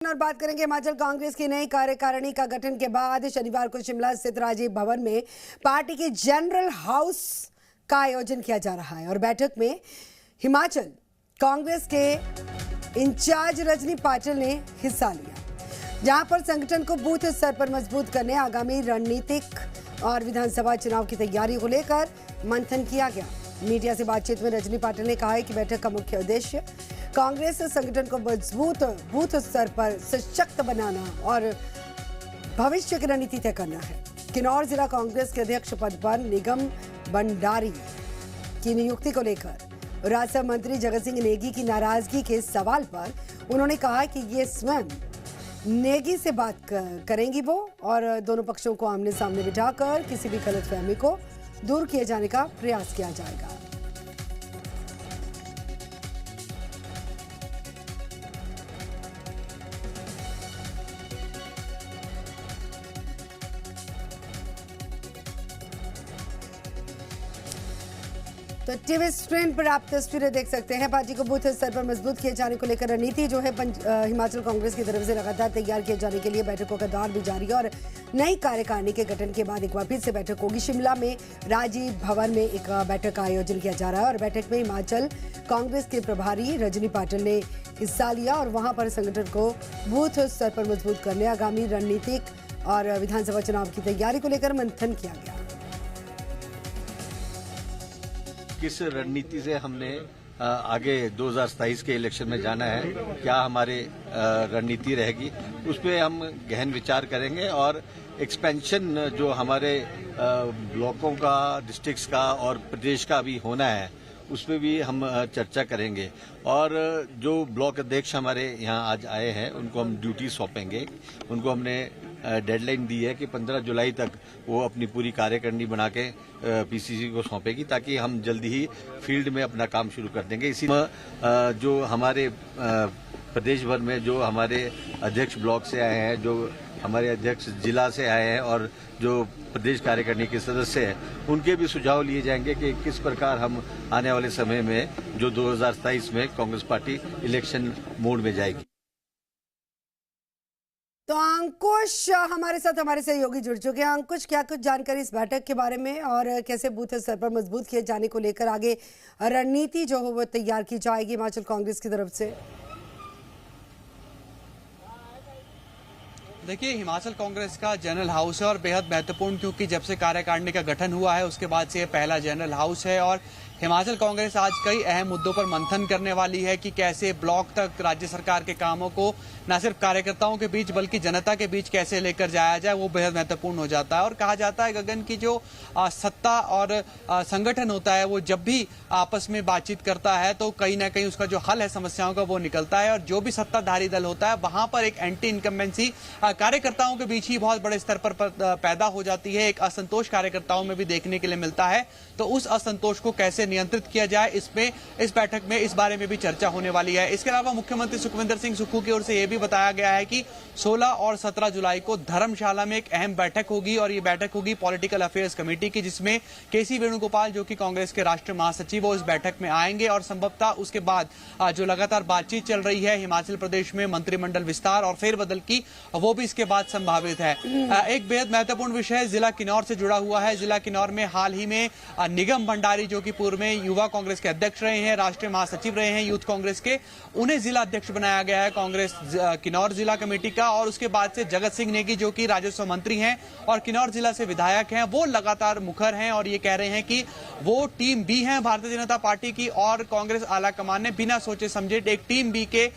और बात करेंगे हिमाचल कांग्रेस की नई कार्यकारिणी का गठन के बाद शनिवार को शिमला स्थित राजीव भवन में पार्टी की जनरल हाउस का आयोजन किया जा रहा है और बैठक में हिमाचल कांग्रेस के इंचार्ज रजनी पाटिल ने हिस्सा लिया, जहां पर संगठन को बूथ स्तर पर मजबूत करने, आगामी रणनीतिक और विधानसभा चुनाव की तैयारी को लेकर मंथन किया गया। मीडिया से बातचीत में रजनी पाटिल ने कहा है कि बैठक का मुख्य उद्देश्य कांग्रेस संगठन को मजबूत बूथ स्तर पर सशक्त बनाना और भविष्य की रणनीति तय करना है। किन्नौर जिला कांग्रेस के अध्यक्ष पद पर निगम भंडारी की नियुक्ति को लेकर राज्य मंत्री जगत सिंह नेगी की नाराजगी के सवाल पर उन्होंने कहा कि ये स्वयं नेगी से बात करेंगी वो और दोनों पक्षों को आमने सामने बिठाकर किसी भी गलतफहमी को दूर किए जाने का प्रयास किया जाएगा। तो टीवी स्क्रीन पर आप तस्वीरें देख सकते हैं। पार्टी को बूथ स्तर पर मजबूत किए जाने को लेकर रणनीति जो है हिमाचल कांग्रेस की तरफ से लगातार तैयार किए जाने के लिए बैठकों का दौर भी जारी है और नई कार्यकारिणी के गठन के बाद एक बार फिर से बैठक होगी। शिमला में राजीव भवन में एक बैठक का आयोजन किया जा रहा है और बैठक में हिमाचल कांग्रेस के प्रभारी रजनी पाटिल ने हिस्सा लिया और वहां पर संगठन को बूथ स्तर पर मजबूत करने, आगामी रणनीतिक और विधानसभा चुनाव की तैयारी को लेकर मंथन किया गया। किस रणनीति से हमने आगे 2027 के इलेक्शन में जाना है, क्या हमारे रणनीति रहेगी, उस पर हम गहन विचार करेंगे और एक्सपेंशन जो हमारे ब्लॉकों का, डिस्ट्रिक्ट्स का और प्रदेश का भी होना है उस पर भी हम चर्चा करेंगे। और जो ब्लॉक अध्यक्ष हमारे यहाँ आज आए हैं उनको हम ड्यूटी सौंपेंगे। उनको हमने डेडलाइन दी है कि 15 जुलाई तक वो अपनी पूरी कार्यकारिणी बना के पीसीसी को सौंपेगी ताकि हम जल्दी ही फील्ड में अपना काम शुरू कर देंगे। इसी में जो हमारे प्रदेश भर में जो हमारे अध्यक्ष ब्लॉक से आए हैं, जो हमारे अध्यक्ष जिला से आए हैं और जो प्रदेश कार्यकारिणी के सदस्य हैं, उनके भी सुझाव लिए जाएंगे कि किस प्रकार हम आने वाले समय में जो 2027 में कांग्रेस पार्टी इलेक्शन मोड में जाएगी। तो अंकुश हमारे साथ हमारे सहयोगी जुड़ चुके हैं। अंकुश, क्या कुछ जानकारी इस बैठक के बारे में और कैसे बूथ स्तर पर मजबूत किए जाने को लेकर आगे रणनीति जो हो वो तैयार की जाएगी हिमाचल कांग्रेस की तरफ से? देखिए, हिमाचल कांग्रेस का जनरल हाउस है और बेहद महत्वपूर्ण, क्योंकि जब से कार्यकारिणी का गठन हुआ है उसके बाद से ये पहला जनरल हाउस है और हिमाचल कांग्रेस आज कई अहम मुद्दों पर मंथन करने वाली है कि कैसे ब्लॉक तक राज्य सरकार के कामों को न सिर्फ कार्यकर्ताओं के बीच बल्कि जनता के बीच कैसे लेकर जाया जाए, वो बेहद महत्वपूर्ण हो जाता है। और कहा जाता है गगन की जो सत्ता और संगठन होता है वो जब भी आपस में बातचीत करता है तो कहीं ना कहीं उसका जो हल है समस्याओं का वो निकलता है और जो भी सत्ताधारी दल होता है वहां पर एक एंटी इनकम्बेंसी कार्यकर्ताओं के बीच ही बहुत बड़े स्तर पर पैदा हो जाती है। एक असंतोष कार्यकर्ताओं में भी देखने के लिए मिलता है, तो उस असंतोष को कैसे नियंत्रित किया जाए इस बैठक में इस बारे में भी चर्चा होने वाली है। इसके अलावा मुख्यमंत्री सुखविंदर सिंह सुक्खू की ओर से यह भी बताया गया है कि 16 और 17 जुलाई को धर्मशाला में एक अहम बैठक होगी और ये बैठक होगी पॉलिटिकल अफेयर्स कमेटी की, जिसमें केसी वेणुगोपाल जो कि कांग्रेस के राष्ट्रीय महासचिव वो इस बैठक में आएंगे और संभवतः उसके बाद जो लगातार बातचीत चल रही है हिमाचल प्रदेश में मंत्रिमंडल विस्तार और फेरबदल की, वो भी इसके बाद संभावित है। एक बेहद महत्वपूर्ण विषय जिला किन्नौर से जुड़ा हुआ है। जिला किन्नौर में हाल ही में निगम भंडारी जो कि पूर्व में युवा कांग्रेस के अध्यक्ष रहे हैं, राष्ट्रीय महासचिव रहे हैं यूथ कांग्रेस के, उन्हें जिला अध्यक्ष बनाया गया है कांग्रेस किन्नौर जिला कमेटी का। और उसके बाद से जगत सिंह नेगी जो कि राजस्व मंत्री हैं और किन्नौर जिला से विधायक हैं, वो लगातार मुखर हैं और ये कह रहे हैं कि वो टीम बी है भारतीय जनता पार्टी की और कांग्रेस आला कमान ने बिना सोचे समझे एक टीम बी के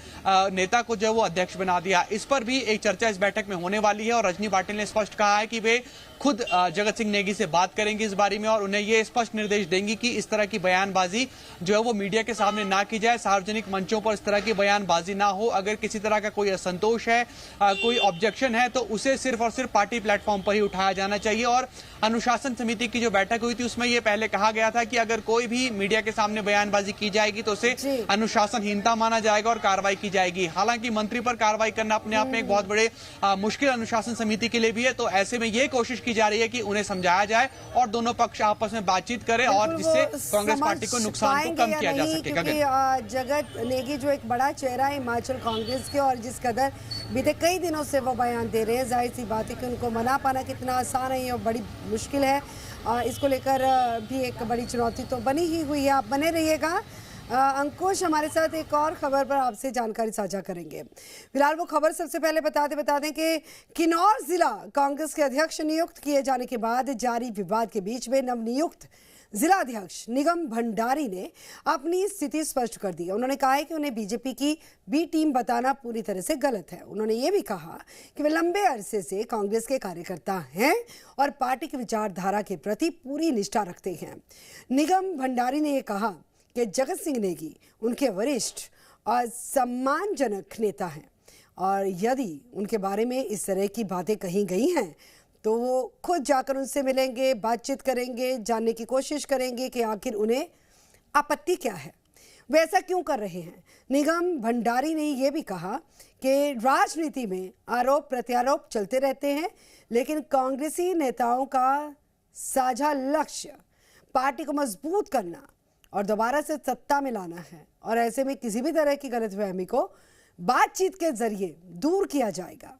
नेता को जो वो अध्यक्ष बना दिया। इस पर भी एक चर्चा इस बैठक में होने वाली है और रजनी पाटिल ने स्पष्ट कहा है कि वे खुद जगत सिंह नेगी से बात करेंगे इस बारे में और उन्हें ये स्पष्ट निर्देश देंगी कि इस तरह की बयानबाजी जो है वो मीडिया के सामने ना की जाए, सार्वजनिक मंचों पर इस तरह की बयानबाजी ना हो। अगर किसी तरह का कोई असंतोष है, कोई ऑब्जेक्शन है तो उसे सिर्फ और सिर्फ पार्टी प्लेटफॉर्म पर ही उठाया जाना चाहिए। और अनुशासन समिति की जो बैठक हुई थी उसमें यह पहले कहा गया था कि अगर कोई भी मीडिया के सामने बयानबाजी की जाएगी तो उसे अनुशासनहीनता माना जाएगा और कार्रवाई की जाएगी। हालांकि मंत्री पर कार्रवाई करना अपने आप में एक बहुत बड़े मुश्किल अनुशासन समिति के लिए भी है, तो ऐसे में यह कोशिश की की जा रही है कि उन्हें समझाया जाए और दोनों पक्ष आपस में बातचीत करें और जिससे कांग्रेस पार्टी को नुकसान को कम किया जा सके। क्योंकि जगत नेगी जो एक बड़ा चेहरा है हिमाचल कांग्रेस के, और जिस कदर बीते कई दिनों से वो बयान दे रहे हैं, जाहिर सी बात है कि उनको मना पाना कितना आसान है और बड़ी मुश्किल है। इसको लेकर भी एक बड़ी चुनौती तो बनी ही हुई है। आप बने रहिएगा। अंकुश हमारे साथ एक और खबर पर आपसे जानकारी साझा करेंगे। फिलहाल वो खबर सबसे पहले बता दें कि किन्नौर जिला कांग्रेस के अध्यक्ष नियुक्त किए जाने के बाद जारी विवाद के बीच में नवनियुक्त जिला अध्यक्ष निगम भंडारी ने अपनी स्थिति स्पष्ट कर दी है। उन्होंने कहा है कि उन्हें बीजेपी की बी टीम बताना पूरी तरह से गलत है। उन्होंने ये भी कहा कि वे लंबे अरसे से कांग्रेस के कार्यकर्ता हैं और पार्टी की विचारधारा के प्रति पूरी निष्ठा रखते हैं। निगम भंडारी ने यह कहा कि जगत सिंह नेगी उनके वरिष्ठ और सम्मानजनक नेता हैं और यदि उनके बारे में इस तरह की बातें कही गई हैं तो वो खुद जाकर उनसे मिलेंगे, बातचीत करेंगे, जानने की कोशिश करेंगे कि आखिर उन्हें आपत्ति क्या है, वे ऐसा क्यों कर रहे हैं। निगम भंडारी ने यह भी कहा कि राजनीति में आरोप प्रत्यारोप चलते रहते हैं, लेकिन कांग्रेसी नेताओं का साझा लक्ष्य पार्टी को मजबूत करना और दोबारा से सत्ता में लाना है और ऐसे में किसी भी तरह की गलतफहमी को बातचीत के जरिए दूर किया जाएगा।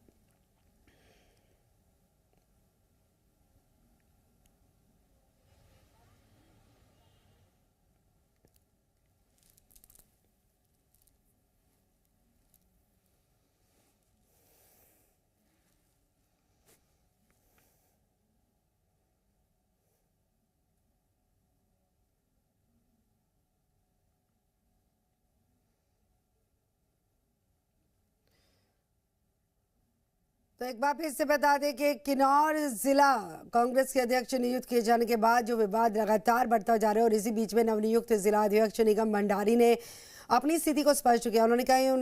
तो एक बार फिर से बता दें कि किन्नौर जिला कांग्रेस के अध्यक्ष नियुक्त किए जाने के बाद जो विवाद लगातार बढ़ता जा रहा है और इसी बीच में नवनियुक्त जिला अध्यक्ष निगम भंडारी ने अपनी स्थिति को स्पष्ट किया। उन्होंने कहा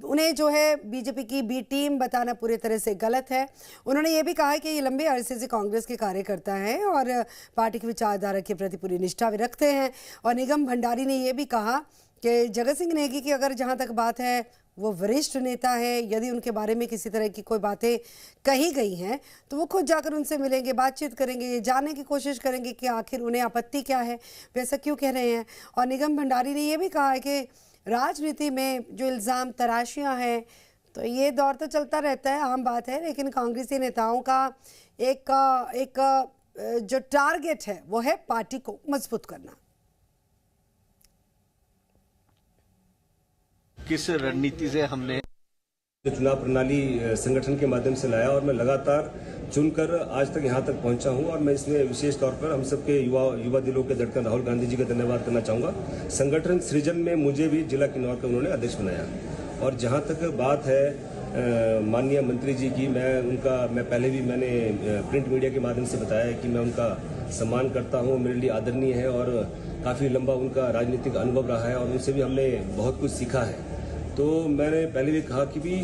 उन्हें जो है बीजेपी की बी टीम बताना पूरी तरह से गलत है। उन्होंने ये भी कहा कि ये लंबे अरसे से कांग्रेस के कार्यकर्ता हैं और पार्टी की विचारधारा के प्रति पूरी निष्ठा भी रखते हैं। और निगम भंडारी ने यह भी कहा कि जगत सिंह नेगी की अगर जहां तक बात है वो वरिष्ठ नेता है, यदि उनके बारे में किसी तरह की कोई बातें कही गई हैं तो वो खुद जाकर उनसे मिलेंगे, बातचीत करेंगे, ये जानने की कोशिश करेंगे कि आखिर उन्हें आपत्ति क्या है, वैसा क्यों कह रहे हैं। और निगम भंडारी ने ये भी कहा है कि राजनीति में जो इल्ज़ाम तराशियाँ हैं तो ये दौर तो चलता रहता है, आम बात है, लेकिन कांग्रेसी नेताओं का एक जो टारगेट है वो है पार्टी को मजबूत करना। किस रणनीति से हमने चुनाव प्रणाली संगठन के माध्यम से लाया और मैं लगातार चुनकर आज तक यहां तक पहुंचा हूं और मैं इसमें विशेष तौर पर हम सबके युवा दिलों के धड़कन राहुल गांधी जी का धन्यवाद करना चाहूंगा। संगठन सृजन में मुझे भी जिला किन्नौर का उन्होंने अध्यक्ष बनाया और जहां तक बात है माननीय मंत्री जी की, मैं पहले भी मैंने प्रिंट मीडिया के माध्यम से बताया है कि मैं उनका सम्मान करता हूँ, मेरे लिए आदरणीय है और काफ़ी लंबा उनका राजनीतिक अनुभव रहा है और उनसे भी हमने बहुत कुछ सीखा है। तो मैंने पहले भी कहा कि भी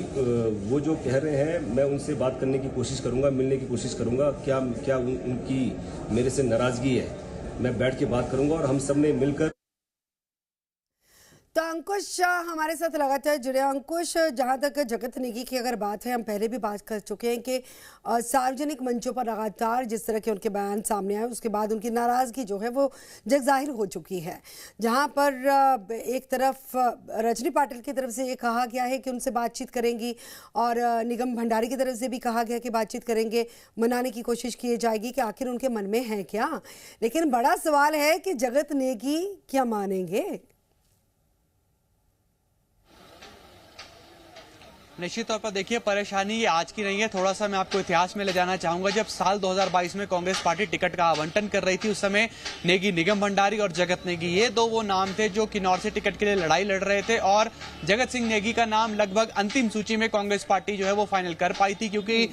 वो जो कह रहे हैं मैं उनसे बात करने की कोशिश करूंगा, मिलने की कोशिश करूंगा, क्या उनकी मेरे से नाराज़गी है, मैं बैठ के बात करूंगा और हम सब ने मिलकर। तो अंकुश हमारे साथ लगातार जुड़े। अंकुश, जहां तक जगत नेगी की अगर बात है, हम पहले भी बात कर चुके हैं कि सार्वजनिक मंचों पर लगातार जिस तरह के उनके बयान सामने आए उसके बाद उनकी नाराज़गी जो है वो जग जाहिर हो चुकी है। जहां पर एक तरफ रजनी पाटिल की तरफ से ये कहा गया है कि उनसे बातचीत करेंगी और निगम भंडारी की तरफ से भी कहा गया कि बातचीत करेंगे, मनाने की कोशिश की जाएगी कि आखिर उनके मन में है क्या। लेकिन बड़ा सवाल है कि जगत नेगी क्या मानेंगे। निश्चित तौर पर देखिए, परेशानी ये आज की नहीं है। थोड़ा सा मैं आपको इतिहास में ले जाना चाहूंगा। जब साल 2022 में कांग्रेस पार्टी टिकट का आवंटन कर रही थी, उस समय नेगी निगम भंडारी और जगत नेगी, ये दो वो नाम थे जो किन्नौर से टिकट के लिए लड़ाई लड़ रहे थे और जगत सिंह नेगी का नाम लगभग अंतिम सूची में कांग्रेस पार्टी जो है वो फाइनल कर पाई थी, क्योंकि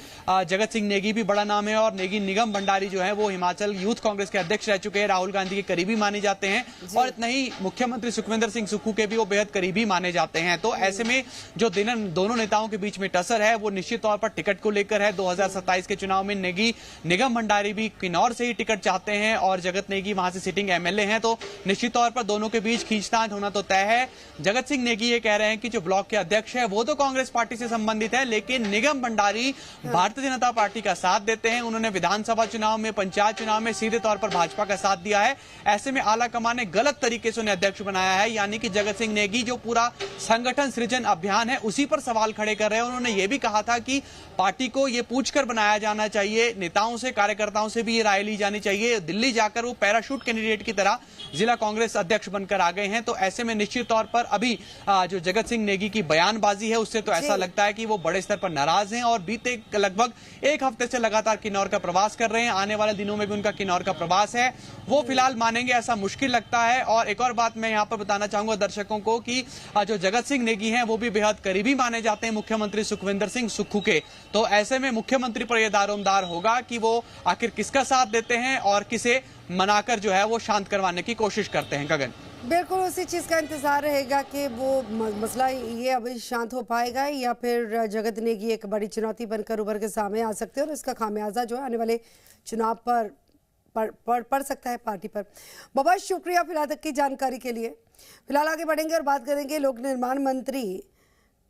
जगत सिंह नेगी भी बड़ा नाम है और नेगी निगम भंडारी जो है वो हिमाचल यूथ कांग्रेस के अध्यक्ष रह चुके हैं, राहुल गांधी के करीबी माने जाते हैं और इतना ही मुख्यमंत्री सुखविंदर सिंह सुक्खू के भी वो बेहद करीबी माने जाते हैं। तो ऐसे में जो दोनों नेता नेताओं के बीच में टसर है वो निश्चित तौर पर टिकट को लेकर है। 2027 के चुनाव में नेगी निगम भंडारी भी किन्नौर से ही टिकट चाहते हैं और जगत नेगी वहां से सिटिंग एमएलए हैं, तो निश्चित तौर पर दोनों के बीच खींचतान होना तो तय है। जगत सिंह नेगी ये कह रहे हैं कि जो ब्लॉक के अध्यक्ष है वो तो कांग्रेस पार्टी से संबंधित है, लेकिन निगम भंडारी भारतीय जनता पार्टी का साथ देते हैं। उन्होंने विधानसभा चुनाव में, पंचायत चुनाव में सीधे तौर पर भाजपा का साथ दिया है। ऐसे में आला कमान ने गलत तरीके से उन्हें अध्यक्ष बनाया है, यानी कि जगत सिंह नेगी जो पूरा संगठन सृजन अभियान है उसी पर सवाल खड़े कर रहे हैं। उन्होंने ये भी कहा था कि पार्टी को ये पूछकर बनाया जाना चाहिए, नेताओं से, कार्यकर्ताओं से भी ये राय ली जानी चाहिए। दिल्ली जाकर वो पैराशूट कैंडिडेट की तरह जिला कांग्रेस अध्यक्ष बनकर आ गए हैं। तो ऐसे में निश्चित तौर पर अभी जो जगत सिंह नेगी की बयानबाजी है उससे तो ऐसा लगता है कि वो बड़े स्तर पर नाराज हैं और बीते लगभग एक हफ्ते से लगातार किन्नौर का प्रवास कर रहे हैं। आने वाले दिनों में भी उनका किन्नौर का प्रवास है, वो फिलहाल मानेंगे ऐसा मुश्किल लगता है। और एक और बात मैं यहां पर बताना चाहूंगा दर्शकों को कि जो जगत सिंह नेगी हैं वो भी बेहद करीबी माने जाते हैं मुख्यमंत्री सुखविंदर सिंह सुक्खू के। तो ऐसे में मुख्यमंत्री पर यह दारोमदार होगा कि वो आखिर किसका साथ देते हैं और किसे मनाकर जो है वो शांत करवाने की कोशिश करते हैं। गगन, बिल्कुल उसी चीज़ का इंतजार रहेगा कि वो मसला ये अभी शांत हो पाएगा या फिर जगत नेगी एक बड़ी चुनौती बनकर उभर के सामने आ सकते हैं और इसका खामियाजा जो है आने वाले चुनाव पर पड़ सकता है पार्टी पर। बहुत शुक्रिया फिलहाल तक की जानकारी के लिए। फिलहाल आगे बढ़ेंगे और बात करेंगे लोक निर्माण मंत्री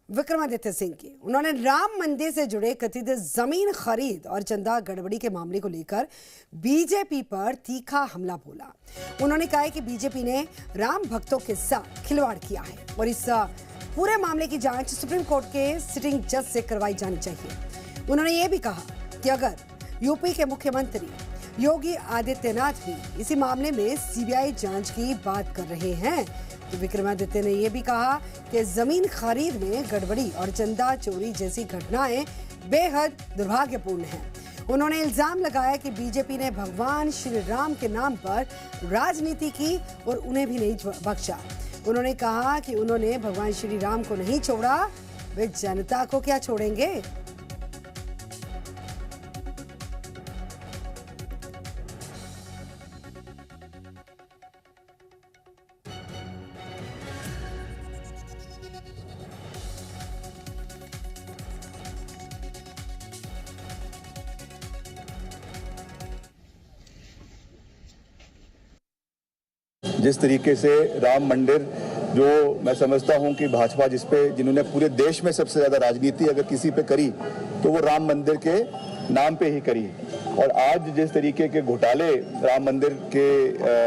विक्रमादित्य सिंह की। उन्होंने राम मंदिर से जुड़े कथित जमीन खरीद और चंदा गड़बड़ी के मामले को लेकर बीजेपी पर तीखा हमला बोला। उन्होंने कहा है कि बीजेपी ने राम भक्तों के साथ खिलवाड़ किया है और इस पूरे मामले की जांच सुप्रीम कोर्ट के सिटिंग जज से करवाई जानी चाहिए। उन्होंने ये भी कहा कि अगर यूपी के मुख्यमंत्री योगी आदित्यनाथ भी इसी मामले में सीबीआई जांच की बात कर रहे हैं तो विक्रमादित्य ने यह भी कहा कि जमीन खरीद में गड़बड़ी और चंदा चोरी जैसी घटनाएं बेहद दुर्भाग्यपूर्ण हैं। उन्होंने इल्जाम लगाया कि बीजेपी ने भगवान श्री राम के नाम पर राजनीति की और उन्हें भी नहीं बख्शा। उन्होंने कहा कि उन्होंने भगवान श्री राम को नहीं छोड़ा, वे जनता को क्या छोड़ेंगे। जिस तरीके से राम मंदिर, जो मैं समझता हूं कि भाजपा जिन्होंने पूरे देश में सबसे ज्यादा राजनीति अगर किसी पे करी तो वो राम मंदिर के नाम पे ही करी। और आज जिस तरीके के घोटाले राम मंदिर के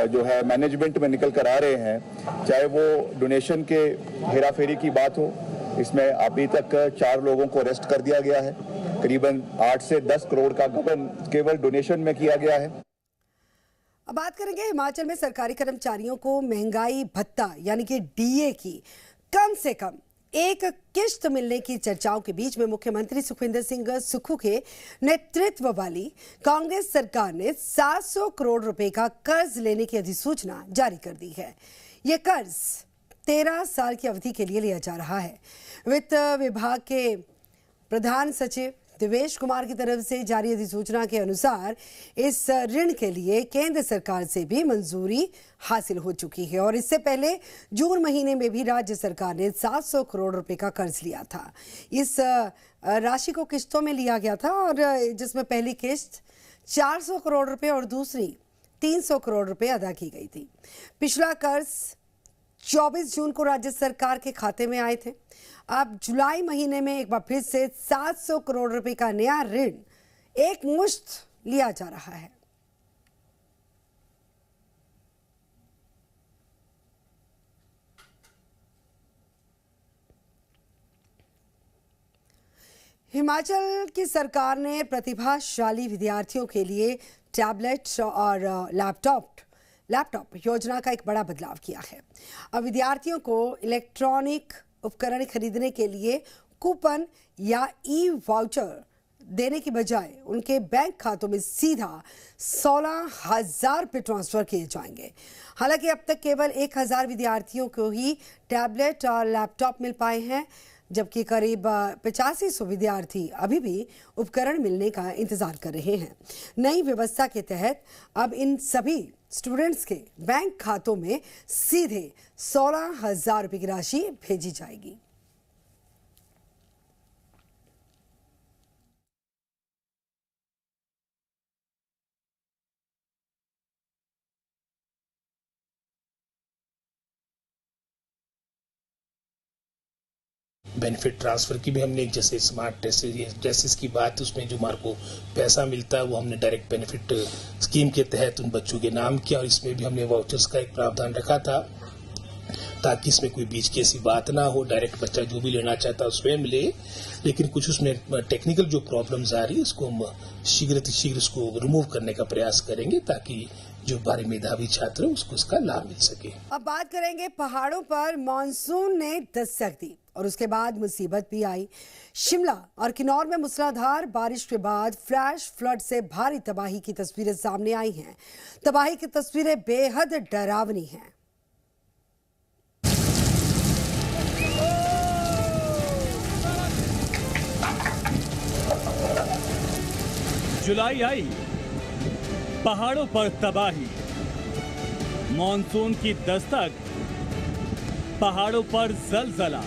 जो है मैनेजमेंट में निकल कर आ रहे हैं, चाहे वो डोनेशन के हेराफेरी की बात हो, इसमें अभी तक 4 लोगों को अरेस्ट कर दिया गया है। करीबन 8 से 10 करोड़ का गबन केवल डोनेशन में किया गया है। अब बात करेंगे हिमाचल में सरकारी कर्मचारियों को महंगाई भत्ता यानी कि डीए की कम से कम एक किश्त मिलने की चर्चाओं के बीच में मुख्यमंत्री सुखविंदर सिंह सुक्खू के नेतृत्व वाली कांग्रेस सरकार ने 700 करोड़ रुपए का कर्ज लेने की अधिसूचना जारी कर दी है। यह कर्ज 13 साल की अवधि के लिए लिया जा रहा है। वित्त विभाग के प्रधान सचिव देवेश कुमार की तरफ से जारी अधिसूचना के अनुसार इस ऋण के लिए केंद्र सरकार से भी मंजूरी हासिल हो चुकी है और इससे पहले जून महीने में भी राज्य सरकार ने 700 करोड़ रुपए का कर्ज लिया था। इस राशि को किस्तों में लिया गया था और जिसमें पहली किस्त 400 करोड़ रुपए और दूसरी 300 करोड़ रुपए अदा की गई थी। पिछला कर्ज 24 जून को राज्य सरकार के खाते में आए थे। अब जुलाई महीने में एक बार फिर से 700 करोड़ रुपए का नया ऋण एक मुश्त लिया जा रहा है। हिमाचल की सरकार ने प्रतिभाशाली विद्यार्थियों के लिए टैबलेट और लैपटॉप योजना का एक बड़ा बदलाव किया है। अब विद्यार्थियों को इलेक्ट्रॉनिक उपकरण खरीदने के लिए कूपन या ई वाउचर देने की बजाय उनके बैंक खातों में सीधा 16,000 रुपये ट्रांसफर किए जाएंगे। हालांकि अब तक केवल 1,000 विद्यार्थियों को ही टैबलेट और लैपटॉप मिल पाए हैं, जबकि करीब 8500 विद्यार्थी अभी भी उपकरण मिलने का इंतजार कर रहे हैं। नई व्यवस्था के तहत अब इन सभी स्टूडेंट्स के बैंक खातों में सीधे 16,000 रुपये की राशि भेजी जाएगी। बेनिफिट ट्रांसफर की भी हमने जैसे स्मार्ट टेस्टिस की बात, उसमें जो हमारे को पैसा मिलता है वो हमने डायरेक्ट बेनिफिट स्कीम के तहत उन बच्चों के नाम किया, और इसमें भी हमने वाउचर्स का एक प्रावधान रखा था ताकि इसमें कोई बीच की ऐसी बात ना हो, डायरेक्ट बच्चा जो भी लेना चाहता है स्वयं ले। लेकिन कुछ उसमें टेक्निकल जो प्रॉब्लम्स आ रही है उसको हम शीघ्र उसको रिमूव करने का प्रयास करेंगे ताकि जो भारी मेधावी छात्र है उसको इसका लाभ मिल सके। अब बात करेंगे पहाड़ों पर मानसून ने दस्तक दी और उसके बाद मुसीबत भी आई। शिमला और किन्नौर में मूसलाधार बारिश के बाद फ्लैश फ्लड से भारी तबाही की तस्वीरें सामने आई हैं। तबाही की तस्वीरें बेहद डरावनी हैं। जुलाई आई, पहाड़ों पर तबाही, मॉनसून की दस्तक, पहाड़ों पर जलजला।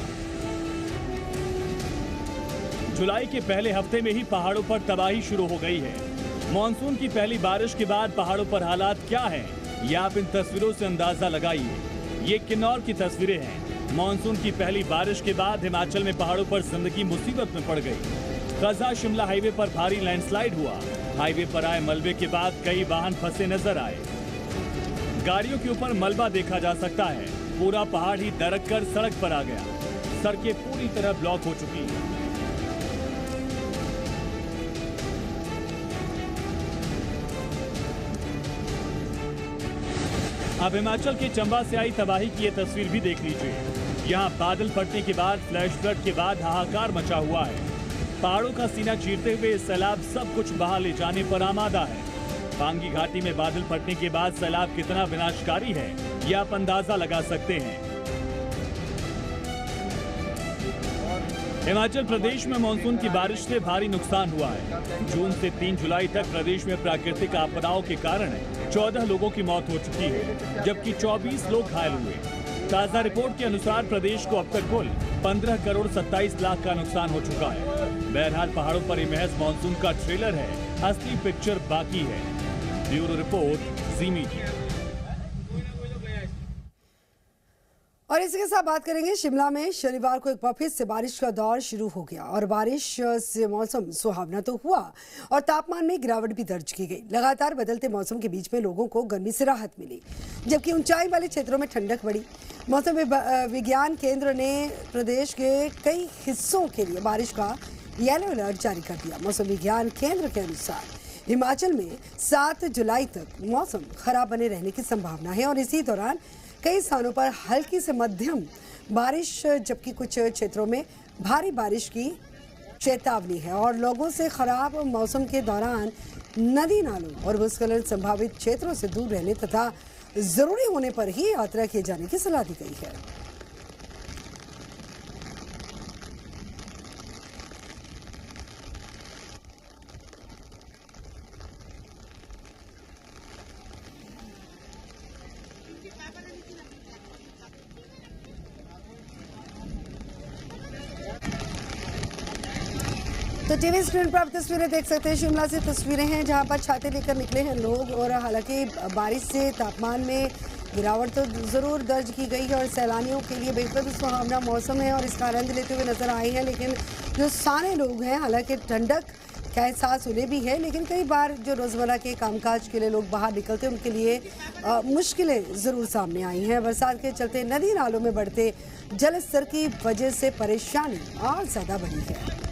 जुलाई के पहले हफ्ते में ही पहाड़ों पर तबाही शुरू हो गई है। मॉनसून की पहली बारिश के बाद पहाड़ों पर हालात क्या हैं, ये आप इन तस्वीरों से अंदाजा लगाइए। ये किन्नौर की तस्वीरें हैं। मॉनसून की पहली बारिश के बाद हिमाचल में पहाड़ों पर जिंदगी मुसीबत में पड़ गई। कजा शिमला हाईवे पर भारी लैंडस्लाइड हुआ। हाईवे पर आए मलबे के बाद कई वाहन फंसे नजर आए। गाड़ियों के ऊपर मलबा देखा जा सकता है। पूरा पहाड़ ही दरक कर सड़क पर आ गया। सड़कें पूरी तरह ब्लॉक हो चुकी हैं। अब हिमाचल के चंबा से आई तबाही की ये तस्वीर भी देख लीजिए। यहाँ बादल फटने के बाद फ्लैश फ्लड के बाद हाहाकार मचा हुआ है। पहाड़ों का सीना चीरते हुए सैलाब सब कुछ बहा ले जाने पर आमादा है। पांगी घाटी में बादल फटने के बाद सैलाब कितना विनाशकारी है, ये आप अंदाजा लगा सकते हैं। हिमाचल प्रदेश में मानसून की बारिश से भारी नुकसान हुआ है। जून से 3 जुलाई तक प्रदेश में प्राकृतिक आपदाओं के कारण 14 लोगों की मौत हो चुकी है, जबकि 24 लोग घायल हुए। ताजा रिपोर्ट के अनुसार प्रदेश को अब तक कुल 15 करोड़ 27 लाख का नुकसान हो चुका है। बहरहाल पहाड़ों पर ये महज मानसून का ट्रेलर है, असली पिक्चर बाकी है। ब्यूरो रिपोर्ट, जी मीडिया। और इसी के साथ बात करेंगे शिमला में शनिवार को एक बार फिर से बारिश का दौर शुरू हो गया और बारिश से मौसम सुहावना तो हुआ और तापमान में गिरावट भी दर्ज की गई। लगातार बदलते मौसम के बीच में लोगों को गर्मी से राहत मिली, जबकि ऊंचाई वाले क्षेत्रों में ठंडक बढ़ी। मौसम विज्ञान केंद्र ने प्रदेश के कई हिस्सों के लिए बारिश का येलो अलर्ट जारी कर दिया। मौसम विज्ञान केंद्र के अनुसार हिमाचल में 7 जुलाई तक मौसम खराब बने रहने की संभावना है और इसी दौरान कई स्थानों पर हल्की से मध्यम बारिश, जबकि कुछ क्षेत्रों में भारी बारिश की चेतावनी है और लोगों से खराब मौसम के दौरान नदी नालों और भूस्खलन संभावित क्षेत्रों से दूर रहने तथा जरूरी होने पर ही यात्रा किए जाने की सलाह दी गई है। तो टीवी स्क्रीन पर आप तस्वीरें देख सकते हैं। शिमला से तस्वीरें हैं जहां पर छाते लेकर निकले हैं लोग और हालांकि बारिश से तापमान में गिरावट तो जरूर दर्ज की गई है और सैलानियों के लिए बेहद सुहावना मौसम है और इसका आनंद लेते हुए नजर आए हैं। लेकिन जो सारे लोग हैं, हालांकि ठंडक का एहसास उन्हें भी है, लेकिन कई बार जो रोज़मर्रा के कामकाज के लिए लोग बाहर निकलते हैं उनके लिए मुश्किलें ज़रूर सामने आई हैं। बरसात के चलते नदी नालों में बढ़ते जल स्तर की वजह से परेशानी और ज़्यादा बढ़ी है।